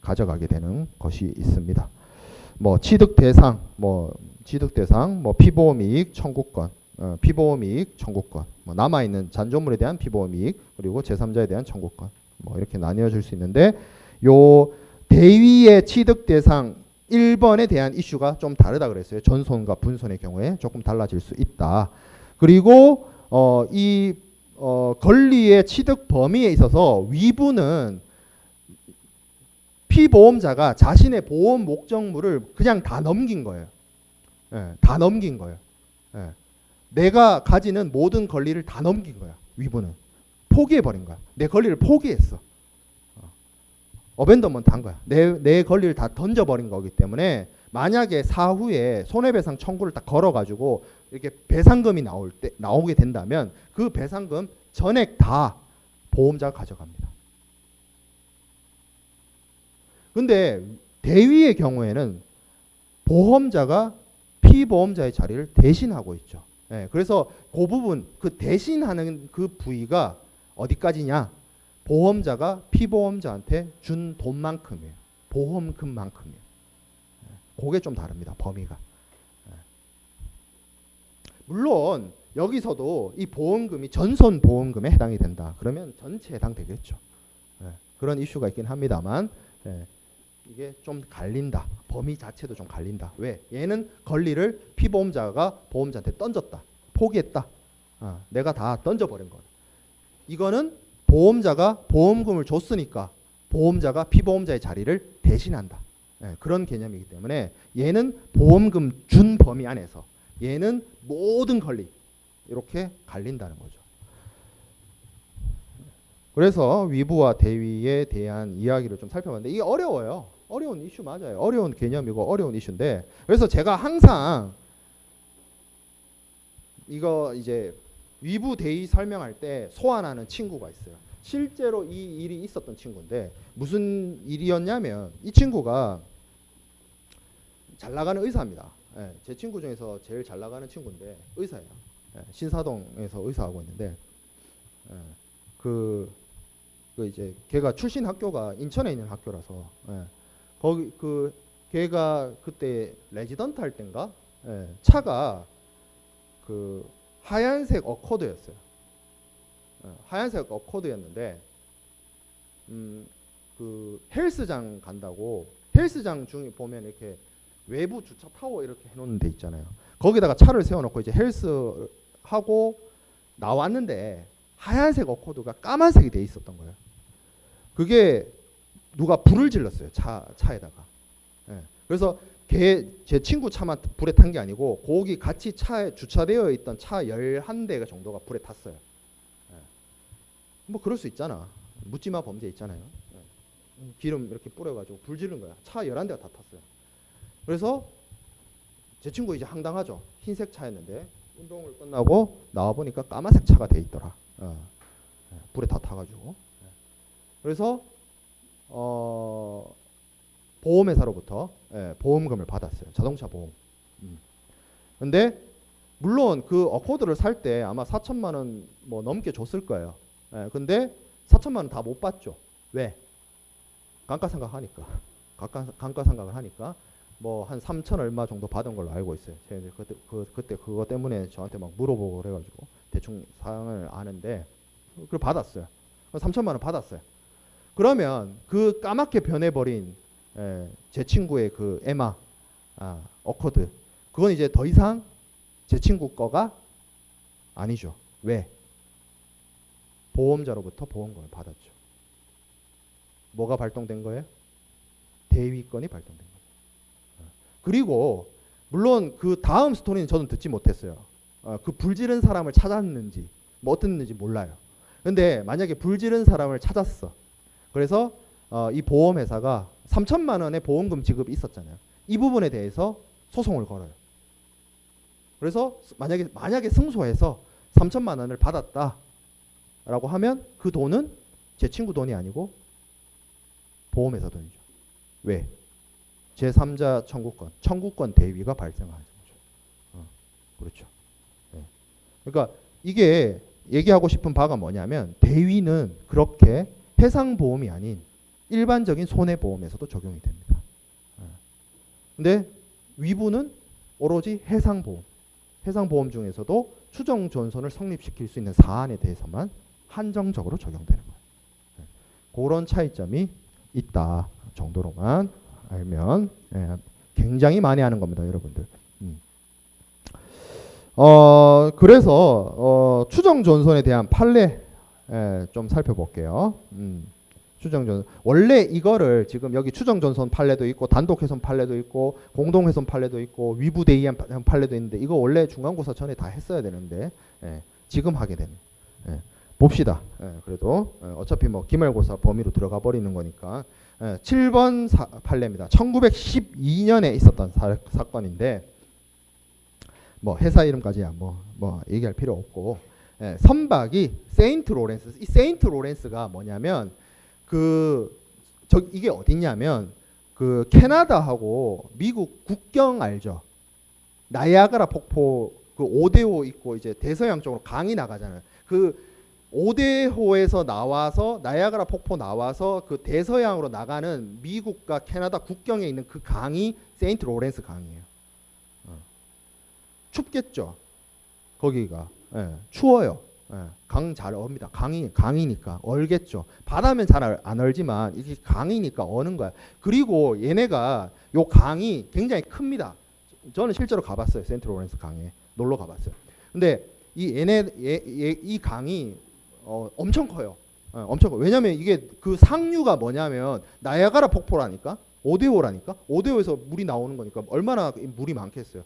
가져가게 되는 것이 있습니다. 뭐 취득 대상, 뭐 피보험이익 청구권, 피보험이익 청구권, 뭐 남아 있는 잔존물에 대한 피보험이익, 그리고 제3자에 대한 청구권, 뭐 이렇게 나뉘어질 수 있는데, 요 대위의 취득 대상 1번에 대한 이슈가 좀 다르다 그랬어요. 전손과 분손의 경우에 조금 달라질 수 있다. 그리고 이 권리의 취득 범위에 있어서 위부는 피보험자가 자신의 보험 목적물을 그냥 다 넘긴 거예요. 다 넘긴 거예요. 내가 가지는 모든 권리를 다 넘긴 거야. 위부는 포기해버린 거야. 내 권리를 포기했어. 어벤더먼트 한 거야. 내 권리를 다 던져버린 거기 때문에 만약에 사후에 손해배상 청구를 딱 걸어가지고 이렇게 배상금이 나오게 된다면 그 배상금 전액 다 보험자가 가져갑니다. 근데 대위의 경우에는 보험자가 피보험자의 자리를 대신하고 있죠. 그래서 그 부분, 그 대신하는 그 부위가 어디까지냐? 보험자가 피보험자한테 준 돈만큼이에요. 보험금만큼이에요. 그게 좀 다릅니다. 범위가. 물론 여기서도 이 보험금이 전손 보험금에 해당이 된다. 그러면 전체에 해당되겠죠. 그런 이슈가 있긴 합니다만 이게 좀 갈린다. 범위 자체도 좀 갈린다. 왜? 얘는 권리를 피보험자가 보험자한테 던졌다. 포기했다. 내가 다 던져버린 거야. 이거는 보험자가 보험금을 줬으니까 보험자가 피보험자의 자리를 대신한다. 그런 개념이기 때문에 얘는 보험금 준 범위 안에서, 얘는 모든 권리 이렇게 갈린다는 거죠. 그래서 위부와 대위에 대한 이야기를 좀 살펴봤는데 이게 어려워요. 어려운 이슈 맞아요. 어려운 개념이고 어려운 이슈인데, 그래서 제가 항상 이거 이제 위부 대위 설명할 때 소환하는 친구가 있어요. 실제로 이 일이 있었던 친구인데 무슨 일이었냐면, 이 친구가 잘 나가는 의사입니다. 제 친구 중에서 제일 잘 나가는 친구인데 의사예요. 신사동에서 의사하고 있는데 그 이제 걔가 출신 학교가 인천에 있는 학교라서 거기 그 걔가 그때 레지던트 할 땐가 차가 그 하얀색 어코드였어요. 하얀색 어코드였는데 그 헬스장 간다고 헬스장 중에 보면 이렇게 외부 주차 타워 이렇게 해놓는 데 있잖아요. 거기다가 차를 세워놓고 이제 헬스 하고 나왔는데 하얀색 어코드가 까만색이 돼 있었던 거예요. 그게 누가 불을 질렀어요. 차에다가. 그래서 제 친구 차만 불에 탄 게 아니고 거기 같이 차에 주차되어 있던 차 11대 정도가 불에 탔어요. 뭐 그럴 수 있잖아. 묻지마 범죄 있잖아요. 기름 이렇게 뿌려가지고 불 지른 거야. 차 11대가 다 탔어요. 그래서 제 친구 이제 황당하죠. 흰색 차였는데 운동을 끝나고 나와보니까 까만색 차가 돼 있더라. 불에 다 타가지고. 그래서 보험회사로부터 보험금을 받았어요. 자동차 보험. 근데 물론 그 어코드를 살 때 아마 4천만 원 뭐 넘게 줬을 거예요. 근데 4천만 원 다 못 받죠. 왜? 감가상각하니까. 감가상각을 하니까 뭐 한 3천 얼마 정도 받은 걸로 알고 있어요. 제가 그때 그거 때문에 저한테 막 물어보고 그래가지고 대충 상황을 아는데 그걸 받았어요. 3천만 원 받았어요. 그러면 그 까맣게 변해버린 제 친구의 그 에마 어코드 그건 이제 더 이상 제 친구 거가 아니죠. 왜? 보험자로부터 보험금을 받았죠. 뭐가 발동된 거예요? 대위권이 발동된 거예요. 그리고 물론 그 다음 스토리는 저는 듣지 못했어요. 그 불지른 사람을 찾았는지 뭐 어땠는지 몰라요. 근데 만약에 불지른 사람을 찾았어. 그래서 이 보험회사가 3천만 원의 보험금 지급이 있었잖아요. 이 부분에 대해서 소송을 걸어요. 그래서 만약에 승소해서 3천만 원을 받았다라고 하면 그 돈은 제 친구 돈이 아니고 보험회사 돈이죠. 왜? 제3자 청구권 대위가 발생하는 거죠. 그렇죠. 그러니까 이게 얘기하고 싶은 바가 뭐냐면 대위는 그렇게 해상보험이 아닌 일반적인 손해보험에서도 적용이 됩니다. 근데 위부는 오로지 해상보험 중에서도 추정존손을 성립시킬 수 있는 사안에 대해서만 한정적으로 적용되는 거예요. 그런 차이점이 있다 정도로만 알면 굉장히 많이 하는 겁니다, 여러분들. 그래서 추정존손에 대한 판례 좀 살펴볼게요. 추정존손 원래 이거를 지금 여기 추정존손 판례도 있고 단독훼손 판례도 있고 공동훼손 판례도 있고 위부대의한 판례도 있는데 이거 원래 중간고사 전에 다 했어야 되는데 지금 하게 되는. 봅시다. 그래도 어차피 뭐 기말고사 범위로 들어가 버리는 거니까 7번 판례입니다. 1912년에 있었던 사건인데 뭐 회사 이름까지야 뭐 얘기할 필요 없고 선박이 세인트 로렌스. 이 세인트 로렌스가 뭐냐면 이게 어디냐면 그 캐나다하고 미국 국경 알죠? 나이아가라 폭포 그 오데오 있고 이제 대서양 쪽으로 강이 나가잖아요. 그 오데호에서 나와서 나이아가라 폭포 나와서 그 대서양으로 나가는 미국과 캐나다 국경에 있는 그 강이 세인트 로렌스 강이에요. 춥겠죠. 거기가 추워요. 강 잘 얼입니다. 강이니까 얼겠죠. 바다면 잘 안 얼지만 이게 강이니까 어는 거야. 그리고 얘네가 요 강이 굉장히 큽니다. 저는 실제로 가봤어요. 세인트 로렌스 강에 놀러 가봤어요. 근데 이 강이 엄청 커요. 엄청 커요. 왜냐면 이게 그 상류가 뭐냐면 나이아가라 폭포라니까 오데오라니까 오데오에서 물이 나오는 거니까 얼마나 물이 많겠어요.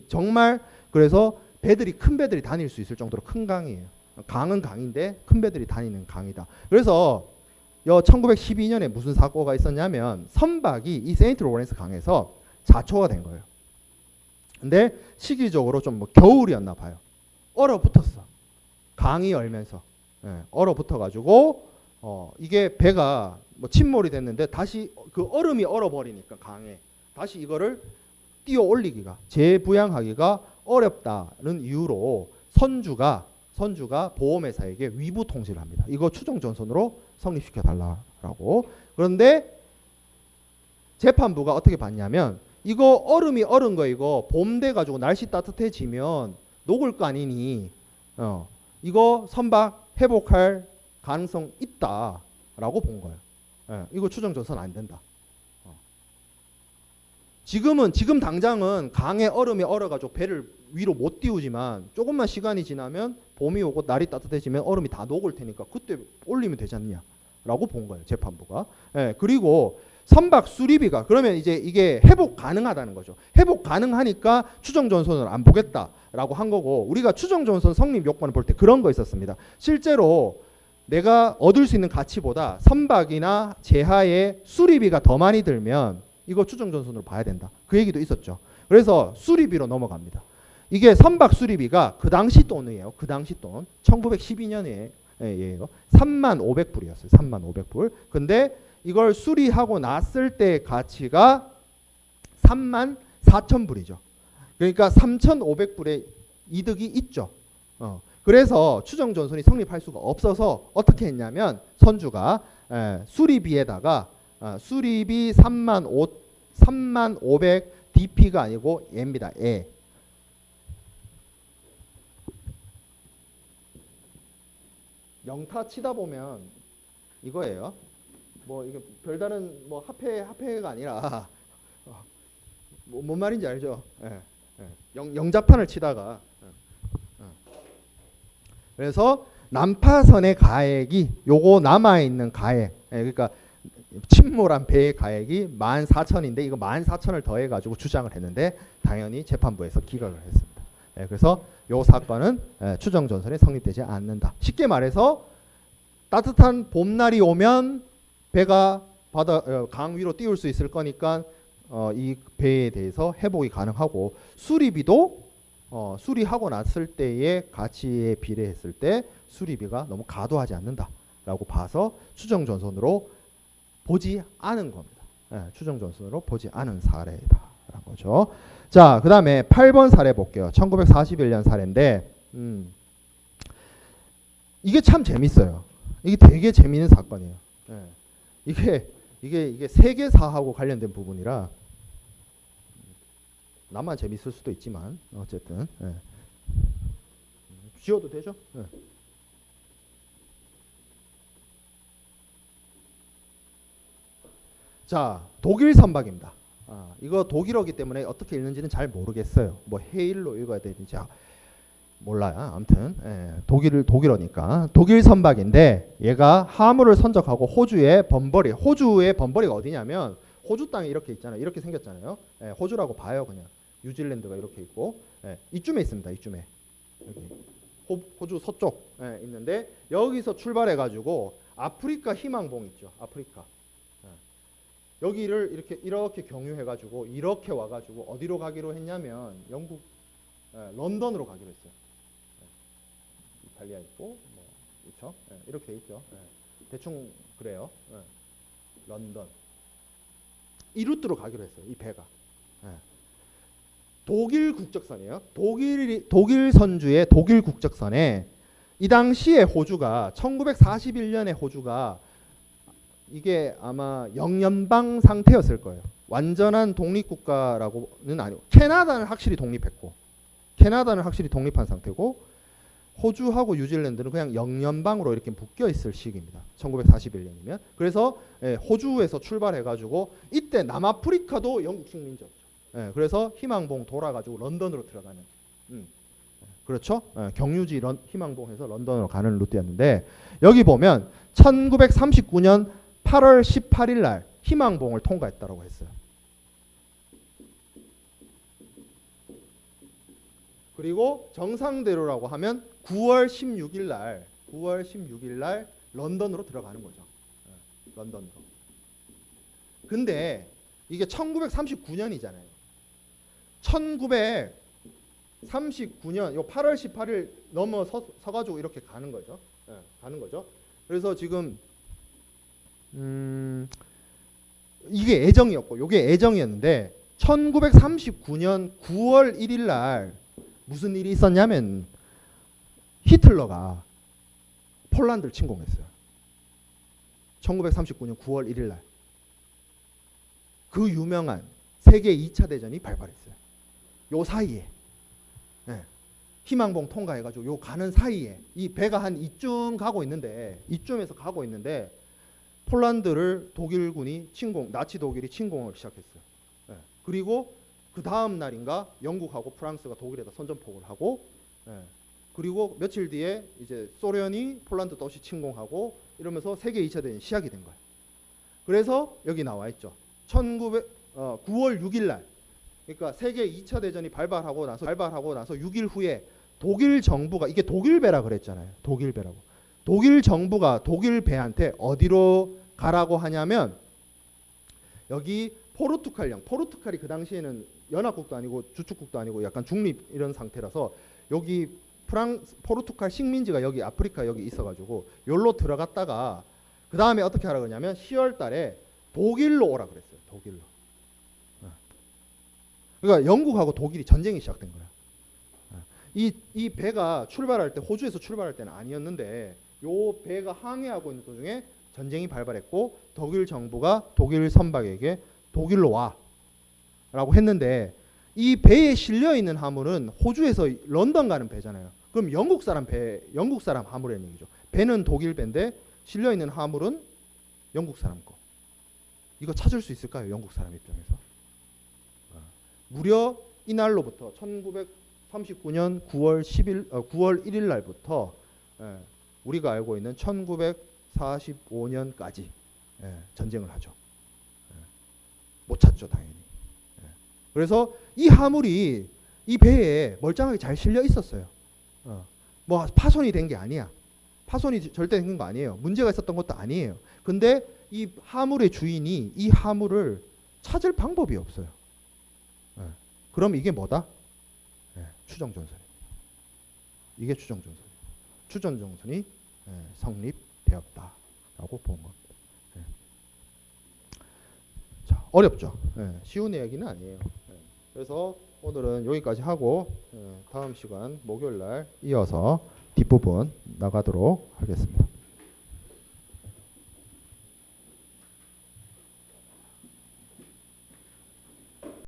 정말 그래서 큰 배들이 다닐 수 있을 정도로 큰 강이에요. 강은 강인데 큰 배들이 다니는 강이다. 그래서 1912년에 무슨 사고가 있었냐면 선박이 이 세인트 로렌스 강에서 자초가 된 거예요. 근데 시기적으로 좀 뭐 겨울이었나 봐요. 얼어붙었어. 강이 얼면서 얼어붙어가지고 이게 배가 뭐 침몰이 됐는데 다시 그 얼음이 얼어버리니까 강에 다시 이거를 띄어 올리기가 재부양하기가 어렵다는 이유로 선주가 선주가 보험회사에게 위부 통지를 합니다. 이거 추정전선으로 성립시켜 달라라고. 그런데 재판부가 어떻게 봤냐면 이거 얼음이 얼은 거 이거 봄 돼가지고 날씨 따뜻해지면 녹을 거 아니니 이거 선박 회복할 가능성 있다라고 본 거예요. 이거 추정전선 안 된다. 지금 당장은 강에 얼음이 얼어가지고 배를 위로 못 띄우지만 조금만 시간이 지나면 봄이 오고 날이 따뜻해지면 얼음이 다 녹을 테니까 그때 올리면 되지 않냐라고 본 거예요. 재판부가. 그리고 선박 수리비가 그러면 이제 이게 회복 가능하다는 거죠. 회복 가능하니까 추정전선을 안 보겠다라고 한 거고 우리가 추정전선 성립 요건을 볼 때 그런 거 있었습니다. 실제로 내가 얻을 수 있는 가치보다 선박이나 제하의 수리비가 더 많이 들면 이거 추정전선으로 봐야 된다. 그 얘기도 있었죠. 그래서 수리비로 넘어갑니다. 이게 선박 수리비가 그 당시 돈이에요. 그 당시 돈 1912년에예요. 35,500불이었어요. 35,500불. 근데 이걸 수리하고 났을 때 가치가 34,000불이죠. 그러니까 3,500불의 이득이 있죠. 그래서 추정전선이 성립할 수가 없어서 어떻게 했냐면 선주가 수리비에다가 수리비 35,500 DP가 아니고 얘입니다. 예. 영타 치다 보면 이거예요. 뭐 이게 별다른 뭐 합해가 아니라 뭔 말인지 알죠? 영자판을 치다가 그래서 난파선의 가액이 요거 남아 있는 가액 그러니까 침몰한 배의 가액이 14,000인데 이거 14,000을 더해 가지고 주장을 했는데 당연히 재판부에서 기각을 했습니다. 그래서 요 사건은 추정전선이 성립되지 않는다. 쉽게 말해서 따뜻한 봄날이 오면 배가 강 위로 띄울 수 있을 거니까 이 배에 대해서 회복이 가능하고 수리비도 수리하고 났을 때의 가치에 비례했을 때 수리비가 너무 과도하지 않는다라고 봐서 추정전선으로 보지 않은 겁니다. 추정전선으로 보지 않은 사례다라는 거죠. 자, 그 다음에 8번 사례 볼게요. 1941년 사례인데 이게 참 재밌어요. 이게 되게 재미있는 사건이에요. 이게 세계사하고 관련된 부분이라 나만 재밌을 수도 있지만 어쨌든 지워도 되죠? 자, 독일 선박입니다. 이거 독일어기 때문에 어떻게 읽는지는 잘 모르겠어요. 뭐 헤일로 읽어야 되는지 몰라요. 아무튼 독일어니까 독일 선박인데 얘가 화물을 선적하고 호주의 범버리가 어디냐면 호주 땅이 이렇게 있잖아요. 이렇게 생겼잖아요. 호주라고 봐요. 그냥 뉴질랜드가 이렇게 있고 이쯤에 있습니다. 이쯤에 여기 호주 서쪽 있는데 여기서 출발해 가지고 아프리카 희망봉 있죠. 아프리카 여기를 이렇게 경유해 가지고 이렇게 와 가지고 어디로 가기로 했냐면 영국 런던으로 가기로 했어요. 이탈리아 있고 뭐 그렇죠? 이렇게 돼 있죠. 대충 그래요. 런던 이 루트로 가기로 했어요. 이 배가 독일 국적선이에요. 독일 선주의 독일 국적선에 이 당시에 호주가 1941년에 호주가 이게 아마 영연방 상태였을 거예요. 완전한 독립국가라고는 아니고 캐나다는 확실히 독립했고 캐나다는 확실히 독립한 상태고 호주하고 뉴질랜드는 그냥 영연방으로 이렇게 묶여 있을 시기입니다. 1941년이면. 그래서 호주에서 출발해가지고 이때 남아프리카도 영국 식민지였죠. 그래서 희망봉 돌아가지고 런던으로 들어가는. 그렇죠? 경유지 희망봉에서 런던으로 가는 루트였는데 여기 보면 1939년 8월 18일 날 희망봉을 통과했다고 했어요. 그리고 정상대로라고 하면 9월 16일 날 런던으로 들어가는 거죠. 런던으로. 근데 이게 1939년이잖아요. 1939년 요 8월 18일 넘어서 가지고 이렇게 가는 거죠. 가는 거죠. 그래서 지금 이게 애정이었고 요게 애정이었는데 1939년 9월 1일 날 무슨 일이 있었냐면 히틀러가 폴란드를 침공했어요. 1939년 9월 1일 날. 그 유명한 세계 2차 대전이 발발했어요. 요 사이에 희망봉 통과해가지고 요 가는 사이에 이 배가 한 이쯤 가고 있는데 이쯤에서 가고 있는데 폴란드를 독일군이 나치 독일이 침공을 시작했어요. 그리고 그 다음 날인가 영국하고 프랑스가 독일에다 선전포고를 하고 그리고 며칠 뒤에 이제 소련이 폴란드 또시 침공하고 이러면서 세계 2차 대전이 시작이 된 거예요. 그래서 여기 나와 있죠. 9월 6일 날 그러니까 세계 2차 대전이 발발하고 나서 6일 후에 독일 정부가 이게 독일 배라 그랬잖아요. 독일 배라고. 독일 정부가 독일 배한테 어디로 가라고 하냐면 여기 포르투갈이 그 당시에는 연합국도 아니고 주축국도 아니고 약간 중립 이런 상태라서 여기 포르투갈 식민지가 여기 아프리카 여기 있어가지고 여기로 들어갔다가 그 다음에 어떻게 하라고 하냐면 10월 달에 독일로 오라 그랬어요. 독일로. 그러니까 영국하고 독일이 전쟁이 시작된 거야. 이 배가 출발할 때 호주에서 출발할 때는 아니었는데 요 배가 항해하고 있는 도중에 전쟁이 발발했고 독일 정부가 독일 선박에게 독일로 와 라고 했는데 이 배에 실려 있는 화물은 호주에서 런던 가는 배잖아요. 그럼 영국 사람 화물이라는 얘기죠. 배는 독일 배인데 실려 있는 화물은 영국 사람 거. 이거 찾을 수 있을까요? 영국 사람 입장에서. 무려 이날로부터 1939년 9월 1일 날부터 우리가 알고 있는 1945년까지 전쟁을 하죠. 못 찾죠, 당연히. 그래서 이 화물이 이 배에 멀쩡하게 잘 실려 있었어요. 뭐 파손이 된 게 아니야. 파손이 절대 된 거 아니에요. 문제가 있었던 것도 아니에요. 근데 이 화물의 주인이 이 화물을 찾을 방법이 없어요. 그럼 이게 뭐다? 추정전선. 이게 추정전선. 추정전선이 성립되었다라고 본 겁니다. 자, 어렵죠. 쉬운 이야기는 아니에요. 그래서 오늘은 여기까지 하고 다음 시간 목요일 날 이어서 뒷부분 나가도록 하겠습니다.